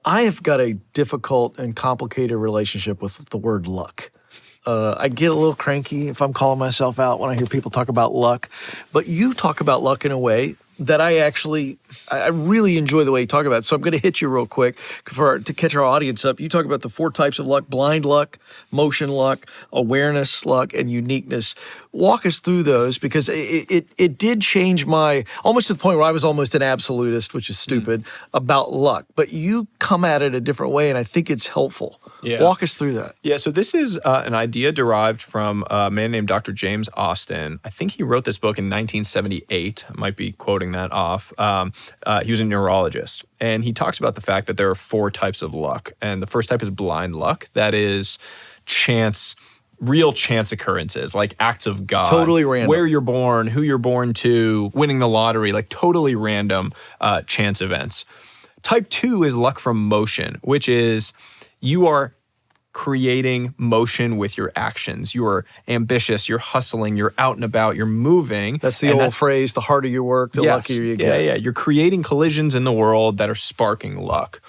I have got a difficult and complicated relationship with the word luck. I get a little cranky if I'm calling myself out when I hear people talk about luck. But you talk about luck in a way that I really enjoy the way you talk about it. So I'm going to hit you real quick to catch our audience up. You talk about the 4 types of luck: blind luck, motion luck, awareness luck, and uniqueness. Walk us through those, because it did change almost to the point where I was almost an absolutist, which is stupid, about luck. But you come at it a different way, and I think it's helpful. Yeah. Walk us through that. Yeah, so this is an idea derived from a man named Dr. James Austin. I think he wrote this book in 1978. I might be quoting that off. He was a neurologist, and he talks about the fact that there are 4 types of luck. And the first type is blind luck. That is chance, real chance occurrences, like acts of God. Totally random. Where you're born, who you're born to, winning the lottery, like totally random chance events. Type 2 is luck from motion, which is you are creating motion with your actions. You're ambitious, you're hustling, you're out and about, you're moving. That's the old phrase, the harder you work, the luckier you get. Yeah. You're creating collisions in the world that are sparking luck.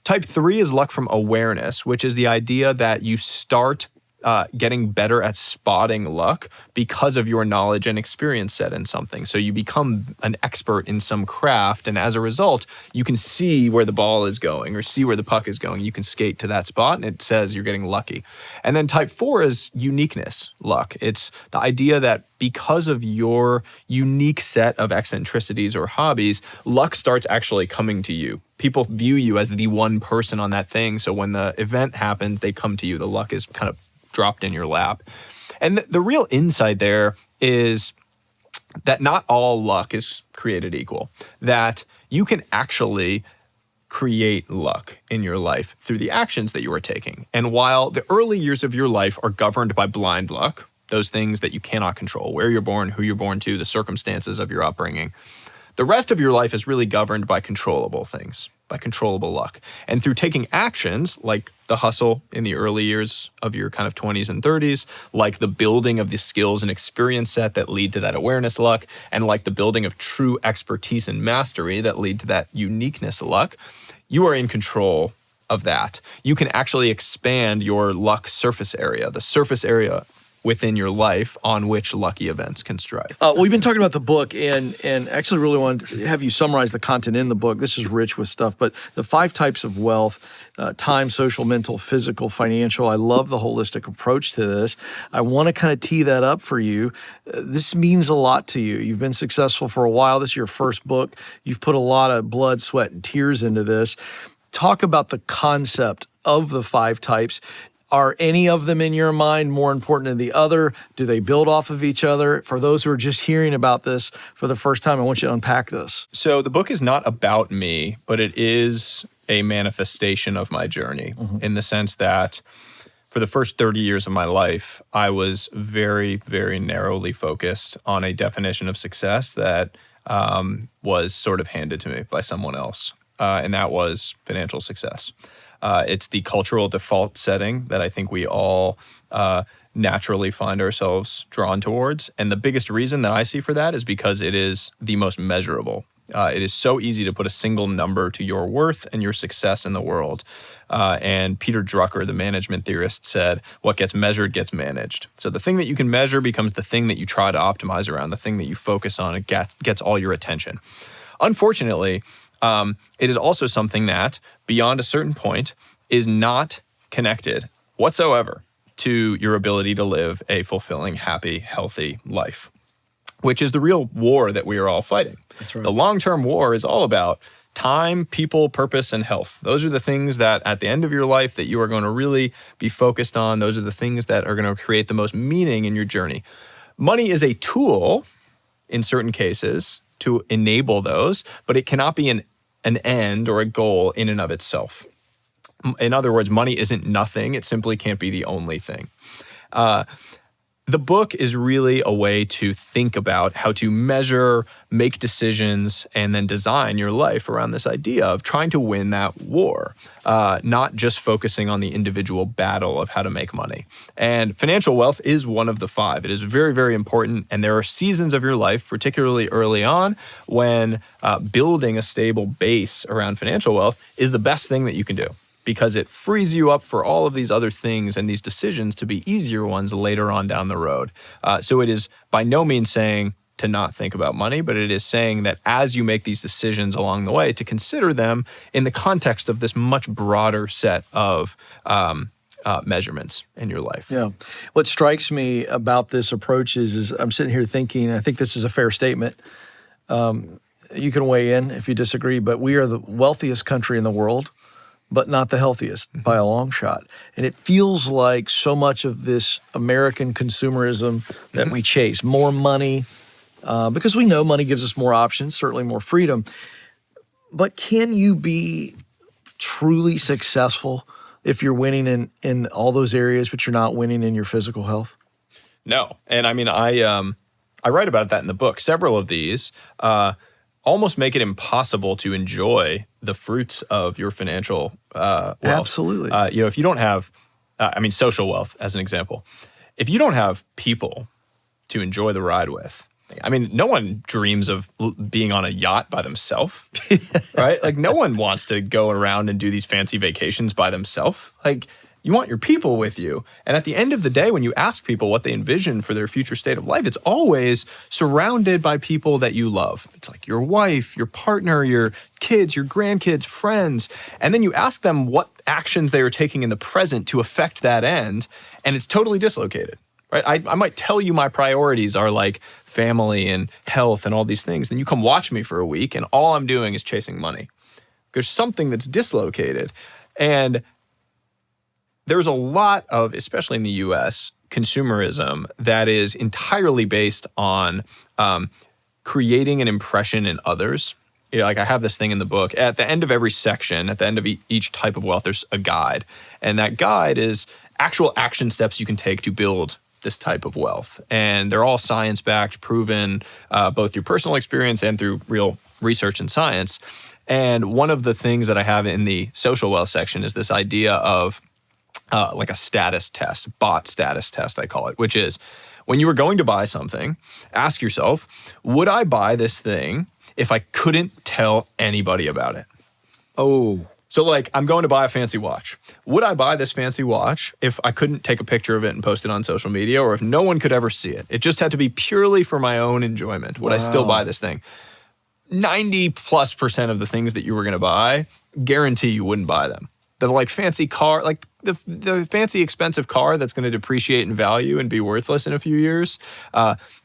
Type 3 is luck from awareness, which is the idea that you start getting better at spotting luck because of your knowledge and experience set in something. So you become an expert in some craft, and as a result, you can see where the ball is going or see where the puck is going. You can skate to that spot, and it says you're getting lucky. And then type 4 is uniqueness luck. It's the idea that because of your unique set of eccentricities or hobbies, luck starts actually coming to you. People view you as the one person on that thing, so when the event happens, they come to you. The luck is kind of dropped in your lap. And the real insight there is that not all luck is created equal, that you can actually create luck in your life through the actions that you are taking. And while the early years of your life are governed by blind luck, those things that you cannot control, where you're born, who you're born to, the circumstances of your upbringing, the rest of your life is really governed by controllable things, by controllable luck. And through taking actions like the hustle in the early years of your kind of 20s and 30s, like the building of the skills and experience set that lead to that awareness luck, and like the building of true expertise and mastery that lead to that uniqueness luck, you are in control of that. You can actually expand your luck surface area, the surface area within your life on which lucky events can strive. We've been talking about the book, and actually really wanted to have you summarize the content in the book. This is rich with stuff, but the 5 types of wealth: time, social, mental, physical, financial. I love the holistic approach to this. I want to kind of tee that up for you. This means a lot to you. You've been successful for a while. This is your first book. You've put a lot of blood, sweat, and tears into this. Talk about the concept of the 5 types. Are any of them in your mind more important than the other? Do they build off of each other? For those who are just hearing about this for the first time, I want you to unpack this. So the book is not about me, but it is a manifestation of my journey in the sense that for the first 30 years of my life, I was very, very narrowly focused on a definition of success that was sort of handed to me by someone else, and that was financial success. It's the cultural default setting that I think we all naturally find ourselves drawn towards. And the biggest reason that I see for that is because it is the most measurable. It is so easy to put a single number to your worth and your success in the world. And Peter Drucker, the management theorist, said, what gets measured gets managed. So the thing that you can measure becomes the thing that you try to optimize around, the thing that you focus on. It gets all your attention. Unfortunately, it is also something that, beyond a certain point, is not connected whatsoever to your ability to live a fulfilling, happy, healthy life, which is the real war that we are all fighting. That's right. The long-term war is all about time, people, purpose, and health. Those are the things that at the end of your life that you are going to really be focused on. Those are the things that are going to create the most meaning in your journey. Money is a tool in certain cases to enable those, but it cannot be an end or a goal in and of itself. In other words, money isn't nothing. It simply can't be the only thing. The book is really a way to think about how to measure, make decisions, and then design your life around this idea of trying to win that war, not just focusing on the individual battle of how to make money. And financial wealth is one of the 5. It is very, very important. And there are seasons of your life, particularly early on, when building a stable base around financial wealth is the best thing that you can do, because it frees you up for all of these other things and these decisions to be easier ones later on down the road. So it is by no means saying to not think about money, but it is saying that as you make these decisions along the way, to consider them in the context of this much broader set of measurements in your life. Yeah. What strikes me about this approach is I'm sitting here thinking, I think this is a fair statement. You can weigh in if you disagree, but we are the wealthiest country in the world, but not the healthiest by a long shot. And it feels like so much of this American consumerism that we chase, more money, because we know money gives us more options, certainly more freedom. But can you be truly successful if you're winning in all those areas, but you're not winning in your physical health? No. And I mean, I write about that in the book. Several of these almost make it impossible to enjoy the fruits of your financial wealth. Absolutely. If you don't have, social wealth as an example, if you don't have people to enjoy the ride with, I mean, no one dreams of being on a yacht by themselves, right? Like, no one wants to go around and do these fancy vacations by themselves. Like, you want your people with you. And at the end of the day, when you ask people what they envision for their future state of life, it's always surrounded by people that you love. It's like your wife, your partner, your kids, your grandkids, friends. And then you ask them what actions they are taking in the present to affect that end, and it's totally dislocated. Right? I might tell you my priorities are like family and health and all these things. Then you come watch me for a week and all I'm doing is chasing money. There's something that's dislocated. And there's a lot of, especially in the US, consumerism that is entirely based on creating an impression in others. Like, I have this thing in the book. At the end of every section, at the end of each type of wealth, there's a guide. And that guide is actual action steps you can take to build this type of wealth. And they're all science-backed, proven, both through personal experience and through real research and science. And one of the things that I have in the social wealth section is this idea of like a status test, bot status test, I call it, which is when you were going to buy something, ask yourself, would I buy this thing if I couldn't tell anybody about it? Oh. So, like, I'm going to buy a fancy watch. Would I buy this fancy watch if I couldn't take a picture of it and post it on social media, or if no one could ever see it? It just had to be purely for my own enjoyment. Would I still buy this thing? 90+% of the things that you were going to buy, guarantee you wouldn't buy them. The like fancy car, like the fancy expensive car that's going to depreciate in value and be worthless in a few years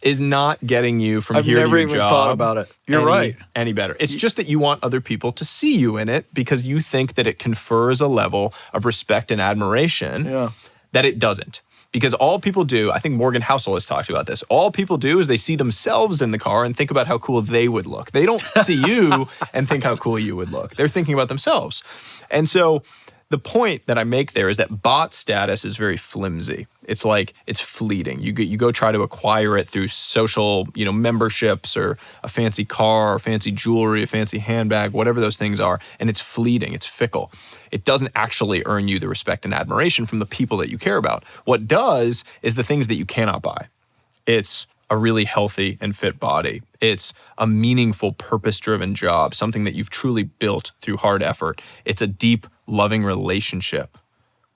is not getting you from here to your job. I've never even thought about it. You're right. Any better. It's just that you want other people to see you in it because you think that it confers a level of respect and admiration that it doesn't. Because all people do, I think Morgan Housel has talked about this, all people do is they see themselves in the car and think about how cool they would look. They don't see you and think how cool you would look. They're thinking about themselves. And so the point that I make there is that bot status is very flimsy. It's like, it's fleeting. You go try to acquire it through social, memberships or a fancy car or fancy jewelry, a fancy handbag, whatever those things are. And it's fleeting, it's fickle. It doesn't actually earn you the respect and admiration from the people that you care about. What does is the things that you cannot buy. It's a really healthy and fit body. It's a meaningful, purpose-driven job, something that you've truly built through hard effort. It's a deep, loving relationship.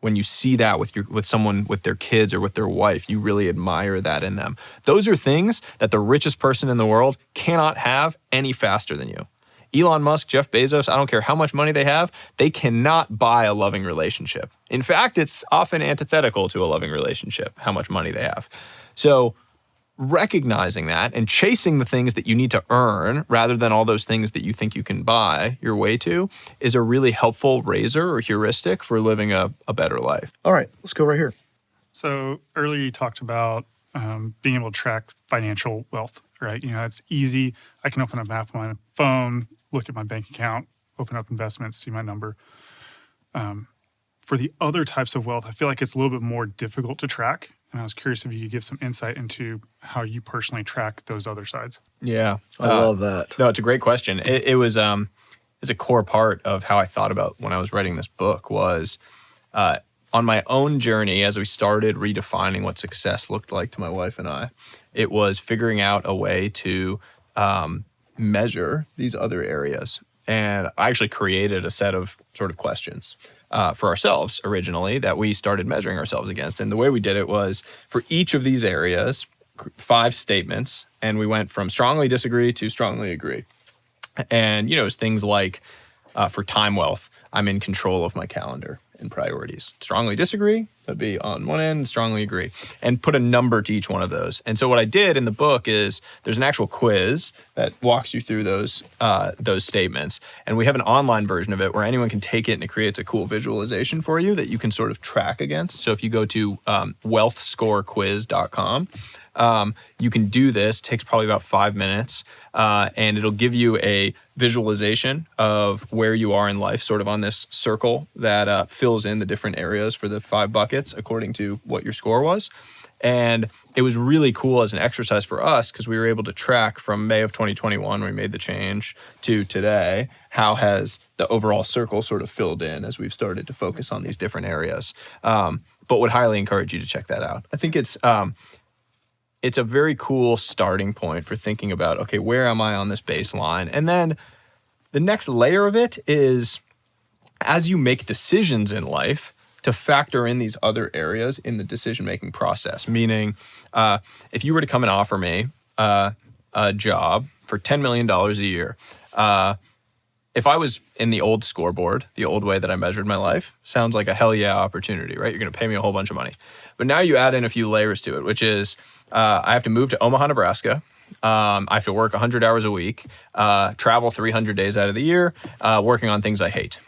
When you see that with someone, with their kids or with their wife, you really admire that in them. Those are things that the richest person in the world cannot have any faster than you. Elon Musk, Jeff Bezos, I don't care how much money they have, they cannot buy a loving relationship. In fact, it's often antithetical to a loving relationship, how much money they have. So recognizing that and chasing the things that you need to earn rather than all those things that you think you can buy your way to is a really helpful razor or heuristic for living a better life. All right, let's go right here. So earlier you talked about being able to track financial wealth, right? It's easy. I can open up an app on my phone, look at my bank account, open up investments, see my number. For the other types of wealth, I feel like it's a little bit more difficult to track. And I was curious if you could give some insight into how you personally track those other sides. Yeah. I love that. No, it's a great question. It was it's a core part of how I thought about when I was writing this book was on my own journey as we started redefining what success looked like to my wife and I. It was figuring out a way to measure these other areas. And I actually created a set of sort of questions for ourselves originally that we started measuring ourselves against. And the way we did it was for each of these areas, 5 statements, and we went from strongly disagree to strongly agree. And, it's things like for time wealth, I'm in control of my calendar and priorities. Strongly disagree, that'd be on one end, strongly agree, and put a number to each one of those. And so what I did in the book is there's an actual quiz that walks you through those statements. And we have an online version of it where anyone can take it and it creates a cool visualization for you that you can sort of track against. So if you go to wealthscorequiz.com, you can do this. It takes probably about 5 minutes, and it'll give you a visualization of where you are in life, sort of on this circle that fills in the different areas for the 5 buckets according to what your score was. And it was really cool as an exercise for us because we were able to track from May of 2021 when we made the change to today, how has the overall circle sort of filled in as we've started to focus on these different areas. But would highly encourage you to check that out. I think it's a very cool starting point for thinking about, okay, where am I on this baseline? And then the next layer of it is as you make decisions in life, to factor in these other areas in the decision-making process. Meaning, if you were to come and offer me a job for $10 million a year, if I was in the old scoreboard, the old way that I measured my life, sounds like a hell yeah opportunity, right? You're going to pay me a whole bunch of money. But now you add in a few layers to it, which is I have to move to Omaha, Nebraska. I have to work 100 hours a week, travel 300 days out of the year, working on things I hate.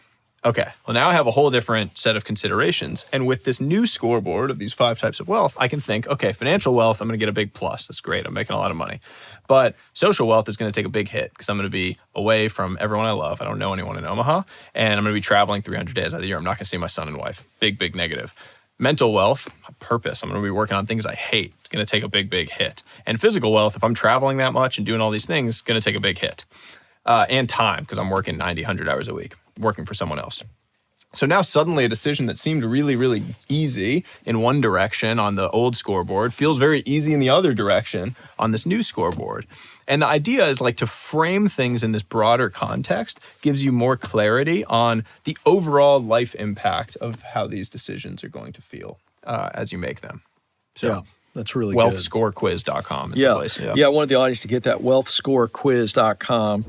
Okay, well, now I have a whole different set of considerations. And with this new scoreboard of these 5 types of wealth, I can think, okay, financial wealth, I'm going to get a big plus. That's great. I'm making a lot of money. But social wealth is going to take a big hit because I'm going to be away from everyone I love. I don't know anyone in Omaha. And I'm going to be traveling 300 days out of the year. I'm not going to see my son and wife. Big, big negative. Mental wealth, purpose. I'm going to be working on things I hate. It's going to take a big, big hit. And physical wealth, if I'm traveling that much and doing all these things, it's going to take a big hit. And time, because I'm working 90, 100 hours a week, working for someone else. So now suddenly a decision that seemed really, really easy in one direction on the old scoreboard feels very easy in the other direction on this new scoreboard. And the idea is like to frame things in this broader context gives you more clarity on the overall life impact of how these decisions are going to feel as you make them. So Yeah. That's really good. wealthscorequiz.com is the place. Yeah, I wanted the audience to get that wealthscorequiz.com.